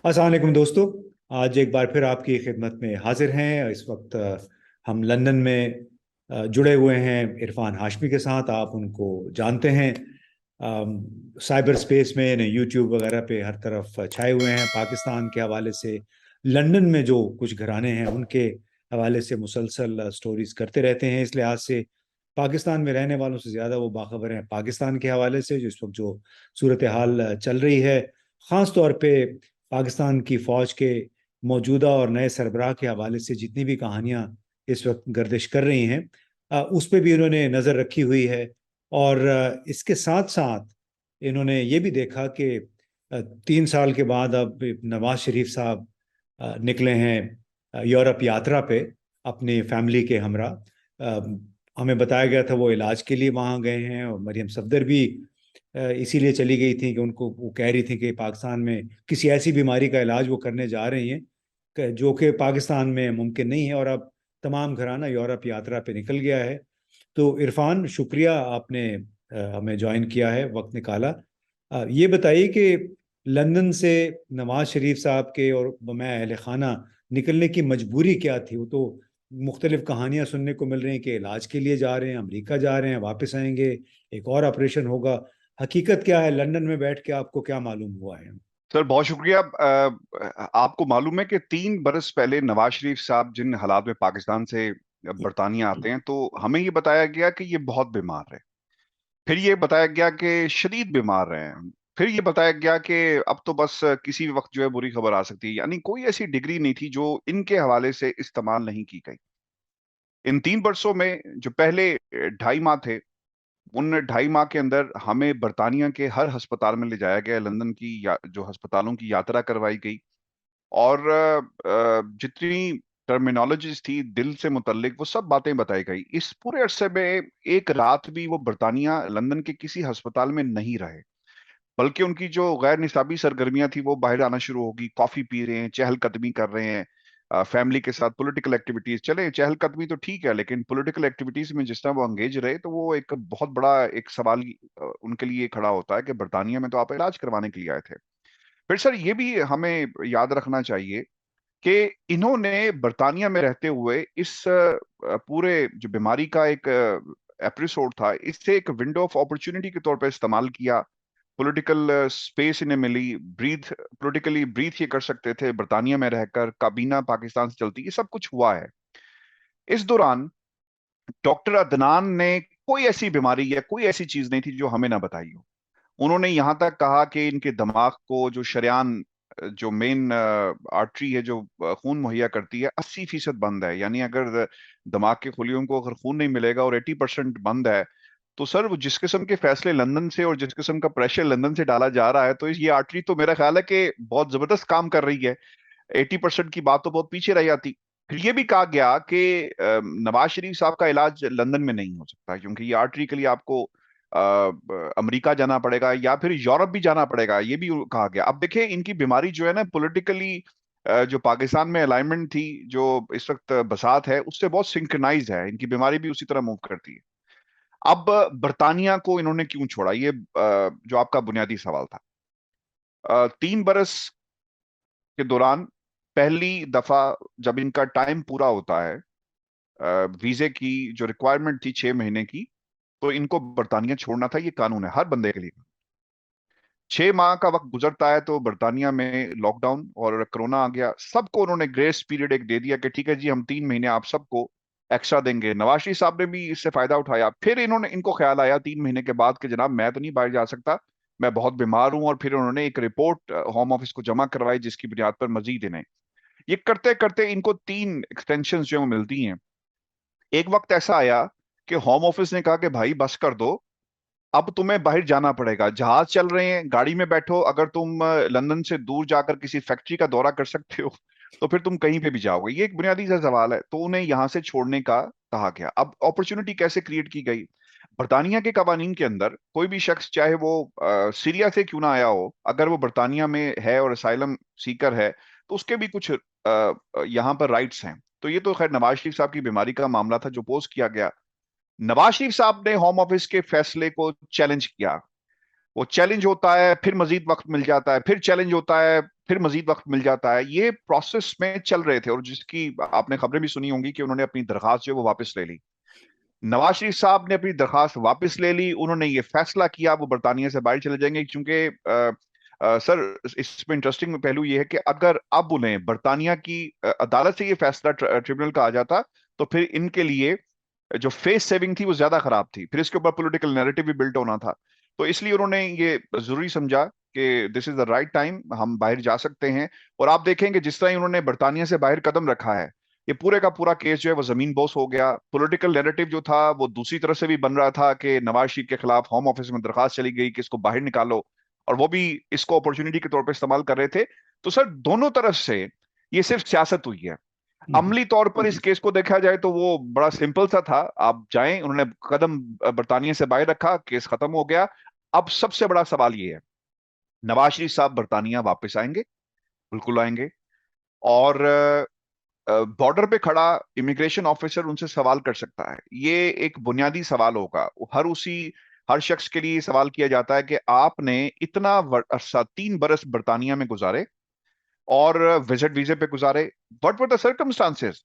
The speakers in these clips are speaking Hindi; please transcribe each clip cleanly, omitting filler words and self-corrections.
अस्सलाम वालेकुम दोस्तों। आज एक बार फिर आपकी खिदमत में हाजिर हैं। इस वक्त हम लंदन में जुड़े हुए हैं इरफान हाशमी के साथ। आप उनको जानते हैं। साइबर स्पेस में यूट्यूब वगैरह पे हर तरफ छाए हुए हैं। पाकिस्तान के हवाले से लंदन में जो कुछ घराने हैं उनके हवाले से मुसलसल स्टोरीज करते रहते हैं। इस लिहाज से पाकिस्तान में रहने वालों से ज़्यादा वो बाखबर हैं पाकिस्तान के हवाले से, जो इस वक्त जो सूरत हाल चल रही है। ख़ास तौर पे पाकिस्तान की फ़ौज के मौजूदा और नए सरबराह के हवाले से जितनी भी कहानियाँ इस वक्त गर्दिश कर रही हैं, उस पर भी इन्होंने नज़र रखी हुई है। और इसके साथ साथ इन्होंने ये भी देखा कि 3 साल के बाद अब नवाज शरीफ साहब निकले हैं यूरोप यात्रा पे अपनी फैमिली के हमरा। हमें बताया गया था वो इलाज के लिए वहाँ गए हैं, और मरियम सफदर भी इसीलिए चली गई थी कि उनको वो कह रही थी कि पाकिस्तान में किसी ऐसी बीमारी का इलाज वो करने जा रही हैं जो कि पाकिस्तान में मुमकिन नहीं है। और अब तमाम घराना यूरोप यात्रा पे निकल गया है। तो इरफान, शुक्रिया आपने हमें ज्वाइन किया है, वक्त निकाला। ये बताइए कि लंदन से नवाज शरीफ साहब के और मैं अहल खाना निकलने की मजबूरी क्या थी? वो तो मुख्तलिफ कहानियां सुनने को मिल रही हैं कि इलाज के लिए जा रहे हैं, अमेरिका जा रहे हैं, वापस आएंगे, एक और ऑपरेशन होगा। हकीकत क्या है? लंदन में बैठ के आपको क्या मालूम हुआ है? सर बहुत शुक्रिया। आपको मालूम है कि 3 बरस पहले नवाज शरीफ साहब जिन हालात में पाकिस्तान से बरतानिया आते हैं, तो हमें ये बताया गया कि ये बहुत बीमार है। फिर ये बताया गया कि शदीद बीमार हैं। फिर ये बताया गया कि अब तो बस किसी भी वक्त जो है बुरी खबर आ सकती है। यानी कोई ऐसी डिग्री नहीं थी जो इनके हवाले से इस्तेमाल नहीं की गई। इन 3 बरसों में जो पहले 2.5 माह थे, उन 2.5 माह के अंदर हमें बरतानिया के हर अस्पताल में ले जाया गया। लंदन की जो अस्पतालों की यात्रा करवाई गई, और जितनी टर्मिनोलॉजीज थी दिल से मुतल्लिक, वो सब बातें बताई गई। इस पूरे अरसे में एक रात भी वो बरतानिया लंदन के किसी अस्पताल में नहीं रहे, बल्कि उनकी जो गैर निसाबी सरगर्मियां थी वो बाहर आना शुरू होगी। कॉफी पी रहे हैं, चहलकदमी कर रहे हैं, फैमिली के साथ पॉलिटिकल एक्टिविटीज। चले, चहलकदमी तो ठीक है, लेकिन पॉलिटिकल एक्टिविटीज में जिस तरह वो अंगेज रहे, तो वो एक बहुत बड़ा एक सवाल उनके लिए खड़ा होता है कि बरतानिया में तो आप इलाज करवाने के लिए आए थे। फिर सर ये भी हमें याद रखना चाहिए कि इन्होंने बरतानिया में रहते हुए इस पूरे जो बीमारी का एक एपिसोड था, इससे एक विंडो ऑफ अपॉर्चुनिटी के तौर पर इस्तेमाल किया। पॉलिटिकल स्पेस इन्हें मिली, ब्रीथ पॉलिटिकली ब्रीथ ये कर सकते थे बरतानिया में रहकर। काबीना पाकिस्तान से चलती, ये सब कुछ हुआ है। इस दौरान डॉक्टर अदनान ने कोई ऐसी बीमारी या कोई ऐसी चीज नहीं थी जो हमें ना बताई हो। उन्होंने यहां तक कहा कि इनके दिमाग को जो शरेआन, जो मेन आर्टरी है जो खून मुहैया करती है, 80% बंद है। यानी अगर दिमाग के खुलियों को अगर खून नहीं मिलेगा और 80% बंद है, तो सर वो जिस किस्म के फैसले लंदन से और जिस किस्म का प्रेशर लंदन से डाला जा रहा है, तो ये आर्टरी तो मेरा ख्याल है कि बहुत जबरदस्त काम कर रही है। 80% की बात तो बहुत पीछे रह जाती। फिर ये भी कहा गया कि नवाज शरीफ साहब का इलाज लंदन में नहीं हो सकता, क्योंकि ये आर्टरी के लिए आपको अमेरिका जाना पड़ेगा या फिर यूरोप भी जाना पड़ेगा, ये भी कहा गया। अब देखिए, इनकी बीमारी जो है ना, पॉलिटिकली जो पाकिस्तान में अलाइनमेंट थी, जो इस वक्त बसात है, उससे बहुत सिंक्रनाइज है। इनकी बीमारी भी उसी तरह मूव करती है। अब बरतानिया को इन्होंने क्यों छोड़ा, ये जो आपका बुनियादी सवाल था। 3 बरस के दौरान पहली दफा जब इनका टाइम पूरा होता है, वीजे की जो रिक्वायरमेंट थी 6 महीने की, तो इनको बरतानिया छोड़ना था। ये कानून है हर बंदे के लिए। 6 माह का वक्त गुजरता है तो बरतानिया में लॉकडाउन और कोरोना आ गया। सबको उन्होंने ग्रेस पीरियड एक दे दिया कि ठीक है जी, हम 3 महीने आप सबको एक्स्ट्रा देंगे। नवाज शरीफ साहब ने भी इससे फायदा उठाया। फिर इनको ख्याल आया 3 महीने के बाद कि जनाब मैं तो नहीं बाहर जा सकता, मैं बहुत बीमार हूं। और फिर उन्होंने एक रिपोर्ट होम ऑफिस को जमा करवाई, जिसकी बुनियाद पर मजीद इन्हें ये करते करते इनको 3 एक्सटेंशन जो मिलती हैं। एक वक्त ऐसा आया कि होम ऑफिस ने कहा कि भाई बस कर दो, अब तुम्हें बाहर जाना पड़ेगा। जहाज चल रहे हैं, गाड़ी में बैठो, अगर तुम लंदन से दूर जाकर किसी फैक्ट्री का दौरा कर सकते हो, तो फिर तुम कहीं पे भी जाओगे। ये एक बुनियादी सा सवाल है। तो उन्हें यहां से छोड़ने का कहा गया। अब अपॉर्चुनिटी कैसे क्रिएट की गई? बरतानिया के कवानीन के अंदर कोई भी शख्स, चाहे वो सीरिया से क्यों ना आया हो, अगर वो बरतानिया में है और असाइलम सीकर है, तो उसके भी कुछ यहाँ पर राइट्स हैं। तो ये तो खैर नवाज शरीफ साहब की बीमारी का मामला था जो पोस्ट किया गया। नवाज शरीफ साहब ने होम ऑफिस के फैसले को चैलेंज किया। वो चैलेंज होता है, फिर मजीद वक्त मिल जाता है, फिर चैलेंज होता है, फिर मजीद वक्त मिल जाता है। ये प्रोसेस में चल रहे थे, और जिसकी आपने खबरें भी सुनी होंगी कि उन्होंने अपनी दरखास्त जो है वो वापस ले ली। नवाज शरीफ साहब ने अपनी दरखास्त वापस ले ली, उन्होंने ये फैसला किया वो बरतानिया से बाहर चले जाएंगे, क्योंकि सर इसमें इंटरेस्टिंग पहलू ये है कि अगर अब उन्हें बरतानिया की अदालत से ये फैसला ट्रिब्यूनल का आ जाता, तो फिर इनके लिए जो फेस सेविंग थी वो ज्यादा खराब थी, फिर इसके ऊपर पॉलिटिकल नैरेटिव भी बिल्ट होना था। तो इसलिए उन्होंने ये जरूरी समझा कि this is the right time, हम बाहर जा सकते हैं। और आप देखेंगे जिस तरह ही उन्होंने बरतानिया से बाहर कदम रखा है, ये पूरे का पूरा केस जो है वो जमीन बोस हो गया। पॉलिटिकल नैरेटिव जो था वो दूसरी तरफ से भी बन रहा था कि नवाज शरीफ के खिलाफ होम ऑफिस में दरखास्त चली गई कि इसको बाहर निकालो, और वो भी इसको अपॉर्चुनिटी के तौर पर इस्तेमाल कर रहे थे। तो सर दोनों तरफ से ये सिर्फ सियासत हुई है। हम्म। अमली तौर पर इस केस को देखा जाए तो वो बड़ा सिंपल सा था, आप जाएं, उन्होंने कदम बरतानिया से बाहर रखा, केस खत्म हो गया। अब सबसे बड़ा सवाल ये है, नवाज शरीफ साहब बरतानिया वापस आएंगे? बिल्कुल आएंगे। और बॉर्डर पे खड़ा इमिग्रेशन ऑफिसर उनसे सवाल कर सकता है, ये एक बुनियादी सवाल होगा। हर शख्स के लिए सवाल किया जाता है कि आपने इतना अरसा 3 बरस बरतानिया में गुजारे और विजिट वीजे पे गुजारे, व्हाट वर द सर्कमस्टांसेस?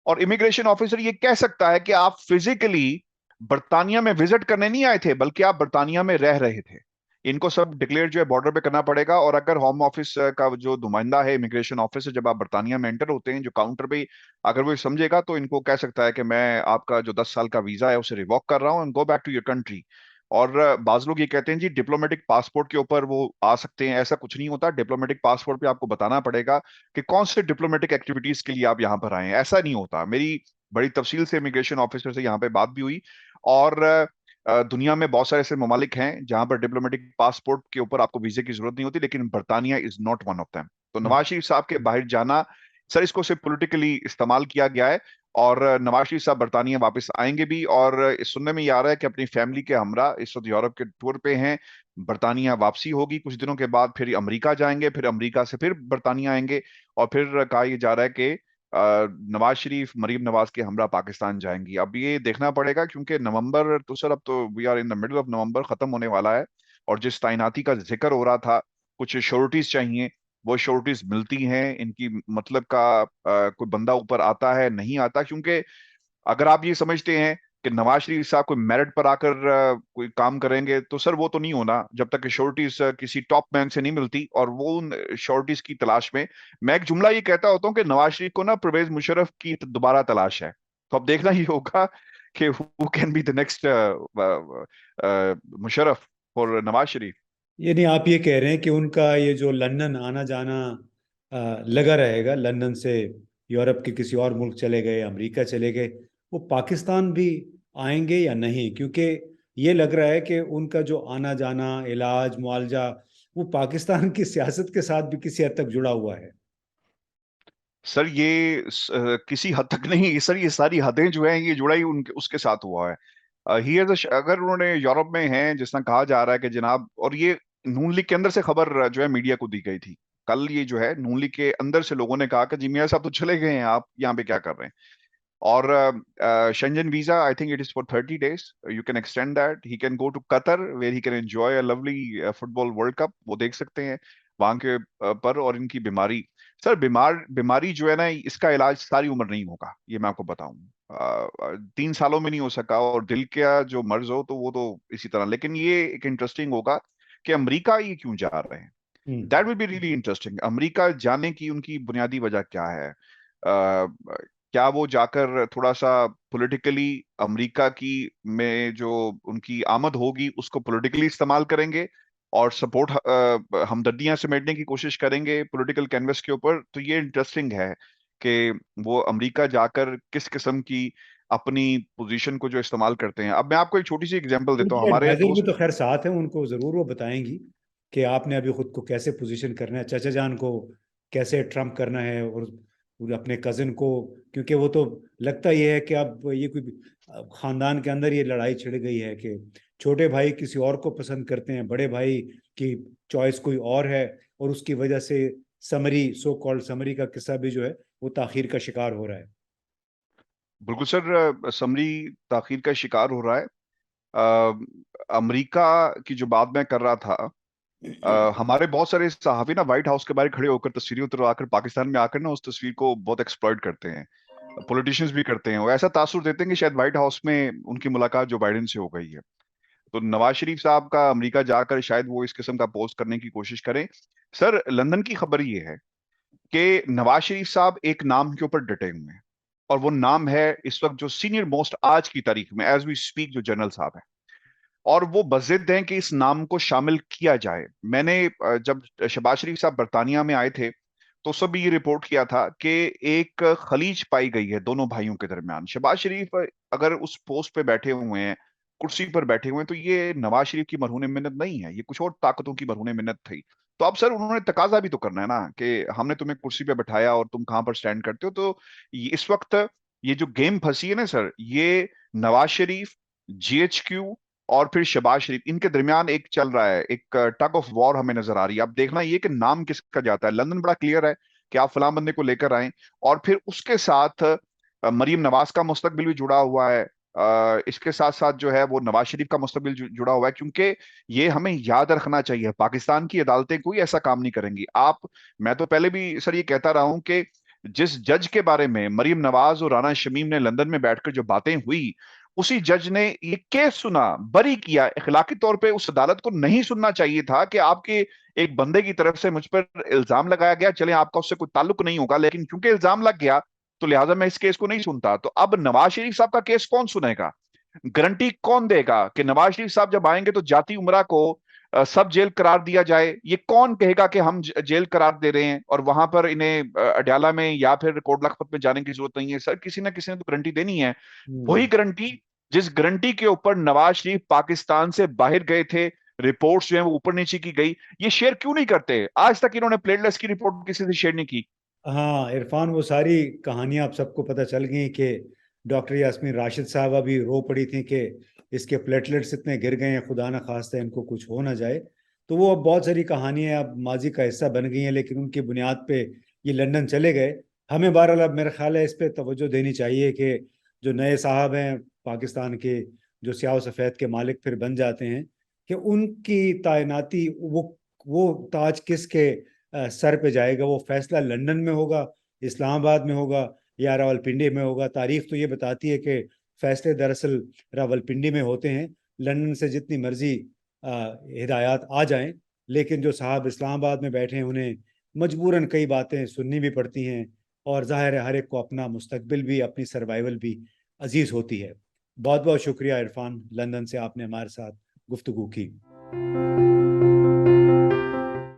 और इमिग्रेशन ऑफिसर ये कह सकता है कि आप फिजिकली बर्तानिया में विजिट करने नहीं आए थे, बल्कि आप बर्तानिया में रह रहे थे। इनको सब डिक्लेयर जो है बॉर्डर पे करना पड़ेगा। और अगर होम ऑफिस का जो नुमाइंदा है, इमिग्रेशन ऑफिसर, जब आप बर्तानिया में एंटर होते हैं जो काउंटर पे, अगर वो ये समझेगा तो इनको कह सकता है कि मैं आपका जो 10 साल का वीजा है उसे रिवॉक कर रहा हूँ, and go back to your country. और बाज लोग ये कहते हैं जी डिप्लोमेटिक पासपोर्ट के ऊपर वो आ सकते हैं, ऐसा कुछ नहीं होता। डिप्लोमेटिक पासपोर्ट पे आपको बताना पड़ेगा कि कौन से डिप्लोमेटिक एक्टिविटीज के लिए आप यहाँ पर आए हैं, ऐसा नहीं होता। मेरी बड़ी तफसील से इमिग्रेशन ऑफिसर से यहाँ पे बात भी हुई। और दुनिया में बहुत सारे ऐसे ममालिक हैं जहां पर डिप्लोमेटिक पासपोर्ट के ऊपर आपको वीजे की जरूरत नहीं होती, लेकिन बर्तानिया is not one of them. तो नवाज शरीफ साहब के बाहर जाना, सर इसको सिर्फ पॉलिटिकली इस्तेमाल किया गया है। और नवाज शरीफ साहब बरतानिया वापस आएंगे भी, और इस सुनने में ये आ रहा है कि अपनी फैमिली के हमरा इस वक्त यूरोप के टूर पे हैं। बरतानिया वापसी होगी कुछ दिनों के बाद, फिर अमेरिका जाएंगे, फिर अमेरिका से फिर बरतानिया आएंगे। और फिर कहा यह जा रहा है कि नवाज शरीफ मरीम नवाज के हमरा पाकिस्तान जाएंगी। अब ये देखना पड़ेगा, क्योंकि नवंबर तो सर, अब तो we are in the middle of November, खत्म होने वाला है। और जिस तैनाती का जिक्र हो रहा था, कुछ श्योरिटीज चाहिए, वो श्योरिटीज मिलती हैं इनकी, मतलब का कोई बंदा ऊपर आता है नहीं आता। क्योंकि अगर आप ये समझते हैं कि नवाज शरीफ साहब कोई मेरिट पर आकर कोई काम करेंगे, तो सर वो तो नहीं होना जब तक कि श्योरिटीज किसी टॉप मैन से नहीं मिलती, और वो उन श्योरिटीज की तलाश में। मैं एक जुमला ये कहता होता हूँ कि नवाज शरीफ को ना परवेज मुशर्रफ की दोबारा तलाश है। तो अब देखना ही होगा कि who can be the next Musharraf for Nawaz Sharif. यानी आप ये कह रहे हैं कि उनका ये जो लंदन आना जाना लगा रहेगा, लंदन से यूरोप के किसी और मुल्क चले गए, अमेरिका चले गए, वो पाकिस्तान भी आएंगे या नहीं? क्योंकि ये लग रहा है कि उनका जो आना जाना, इलाज, मुआवजा, वो पाकिस्तान की सियासत के साथ भी किसी हद तक जुड़ा हुआ है। सर ये किसी हद तक नहीं सर, ये सारी हदें जो हैं ये जुड़ा ही उनके उसके साथ हुआ है। ही इज, अगर उन्होंने यूरोप में हैं, जिस तरह कहा जा रहा है कि जनाब, और ये नून लीग के अंदर से खबर जो है मीडिया को दी गई थी कल, ये जो है नून लीग के अंदर से लोगों ने कहा कि जी मियां साहब तो चले गए हैं, आप यहाँ पे क्या कर रहे हैं? और Schengen visa, I think it is for 30 days, you can extend that, he can go to Qatar where he can enjoy a lovely football world cup, वो देख सकते हैं वहां के पर। और इनकी बीमारी, सर बीमारी जो है ना, इसका इलाज सारी उम्र नहीं होगा, ये मैं आपको बताऊं। 3 सालों में नहीं हो सका, और दिल का जो मर्ज हो तो वो तो इसी तरह। लेकिन ये एक इंटरेस्टिंग होगा कि अमेरिका ये क्यों जा रहे हैं। Hmm. That will be really interesting. America जाने की उनकी बुनियादी वजह क्या है? क्या वो जाकर थोड़ा सा पॉलिटिकली अमेरिका की में जो उनकी आमद होगी उसको पॉलिटिकली इस्तेमाल करेंगे, और सपोर्ट हमदर्दियां समेटने की कोशिश करेंगे पॉलिटिकल कैनवस के ऊपर? तो ये इंटरेस्टिंग है कि वो अमेरिका जाकर किस किस्म की अपनी पोजीशन को जो इस्तेमाल करते हैं। अब मैं आपको एक छोटी सी एग्जांपल देता हूँ। उनकी हमारे एडवाइजर भी दोस्त, तो खैर साथ है, उनको जरूर वो बताएंगी कि आपने अभी खुद को कैसे पोजीशन करना है, चाचा जान को कैसे ट्रम्प करना है, और अपने कजिन को। क्योंकि वो तो लगता ये है कि अब ये कोई खानदान के अंदर ये लड़ाई छिड़ गई है कि छोटे भाई किसी और को पसंद करते हैं, बड़े भाई की चॉइस कोई और है, और उसकी वजह से समरी, सो कॉल्ड समरी का किस्सा भी जो है वो ताखीर का शिकार हो रहा है। बिल्कुल सर, समरी ताखीर का शिकार हो रहा है। अमरीका की जो बात मैं कर रहा था, हमारे बहुत सारे सहाफी ना व्हाइट हाउस के बाहर खड़े होकर तस्वीरें उतरवाकर पाकिस्तान में आकर ना उस तस्वीर को बहुत एक्सप्लॉइट करते हैं। पॉलिटिशियंस भी करते हैं, वो ऐसा तासुर देते हैं कि शायद व्हाइट हाउस में उनकी मुलाकात जो बाइडेन से हो गई है। तो नवाज शरीफ साहब का अमेरिका जाकर शायद वो इस किस्म का पोस्ट करने की कोशिश करें। सर, लंदन की खबर ये है कि नवाज शरीफ साहब एक नाम के ऊपर डटे हुए हैं, और वो नाम है इस वक्त जो सीनियर मोस्ट आज की तारीख में एज वी स्पीक जो जनरल साहब है, और वो बजिद हैं कि इस नाम को शामिल किया जाए। मैंने जब शहबाज शरीफ साहब बरतानिया में आए थे तो उस समय ये रिपोर्ट किया था कि एक खलीज पाई गई है दोनों भाइयों के दरमियान। शहबाज शरीफ अगर उस पोस्ट पे बैठे हुए हैं, कुर्सी पर बैठे हुए हैं, तो ये नवाज शरीफ की मरहून मिन्नत नहीं है, ये कुछ और ताकतों की मरहून मिन्नत थी। तो अब सर उन्होंने तकाजा भी तो करना है ना कि हमने तुम्हें कुर्सी पे बैठाया और तुम कहां पर स्टैंड करते हो। तो इस वक्त ये जो गेम फंसी है ना सर, ये नवाज शरीफ, जीएचक्यू और फिर शहबाज शरीफ, इनके दरमियान एक चल रहा है, एक टग ऑफ वॉर हमें नजर आ रही है। अब देखना ये कि नाम किसका जाता है। लंदन बड़ा क्लियर है कि आप फलां बंदे को लेकर आए, और फिर उसके साथ मरीम नवाज का मुस्तकबिल भी जुड़ा हुआ है। इसके साथ साथ जो है वो नवाज शरीफ का मुस्तकबिल जुड़ा हुआ है, क्योंकि ये हमें याद रखना चाहिए पाकिस्तान की अदालतें कोई ऐसा काम नहीं करेंगी। आप, मैं तो पहले भी सर ये कहता रहा हूं कि जिस जज के बारे में मरीम नवाज और राना शमीम ने लंदन में बैठकर जो बातें हुई, उसी जज ने ये केस सुना, बरी किया। इखलाकी तौर पे उस अदालत को नहीं सुनना चाहिए था कि आपके एक बंदे की तरफ से मुझ पर इल्जाम लगाया गया, चले आपका उससे कोई ताल्लुक नहीं होगा, लेकिन क्योंकि इल्जाम लग गया तो लिहाजा मैं इस केस को नहीं सुनता। तो अब नवाज शरीफ साहब का केस कौन सुनेगा? गारंटी कौन देगा कि नवाज शरीफ साहब जब आएंगे तो जाती उमरा को सब जेल करार दिया जाए? ये कौन कहेगा कि हम जेल करार दे रहे हैं और वहां पर इन्हें अडयाला में या फिर कोट लखपत में जाने की जरूरत नहीं है? सर किसी ना किसी ने तो गारंटी देनी है। वही गारंटी जिस गारंटी के ऊपर नवाज शरीफ पाकिस्तान से बाहर गए थे, रिपोर्ट्स जो है वो ऊपर नीचे की गई, ये शेयर क्यों नहीं करते? आज तक इन्होंने प्लेटलेस की रिपोर्ट किसी से शेयर नहीं की। हाँ इरफान, वो सारी कहानियां आप सबको पता चल गई कि डॉक्टर यास्मीन राशिद साहब अभी रो पड़ी थी कि इसके प्लेटलेट्स इतने गिर गए हैं, खुदा ना खास्ता इनको कुछ हो ना जाए। तो वो अब बहुत सारी कहानियां अब माजी का हिस्सा बन गई हैं, लेकिन उनकी बुनियाद पे ये लंदन चले गए। हमें बहरहाल अब मेरा ख्याल है इस पे तवज्जो देनी चाहिए कि जो नए साहब हैं पाकिस्तान के, जो स्याह सफ़ेद के मालिक फिर बन जाते हैं, कि उनकी तैनाती, वो ताज किसके सर पे जाएगा? वो फैसला लंदन में होगा, इस्लामाबाद में होगा, या रावलपिंडी में होगा? तारीख तो ये बताती है कि फैसले दरअसल रावलपिंडी में होते हैं। लंदन से जितनी मर्जी हिदायत आ जाएं, लेकिन जो साहब इस्लामाबाद में बैठे हैं उन्हें मजबूरन कई बातें सुननी भी पड़ती हैं। और जाहिर है हर एक को अपना मुस्तकबिल भी, अपनी सर्वाइवल भी अजीज होती है। बहुत बहुत शुक्रिया इरफान, लंदन से आपने हमारे साथ गुफ्तगू की।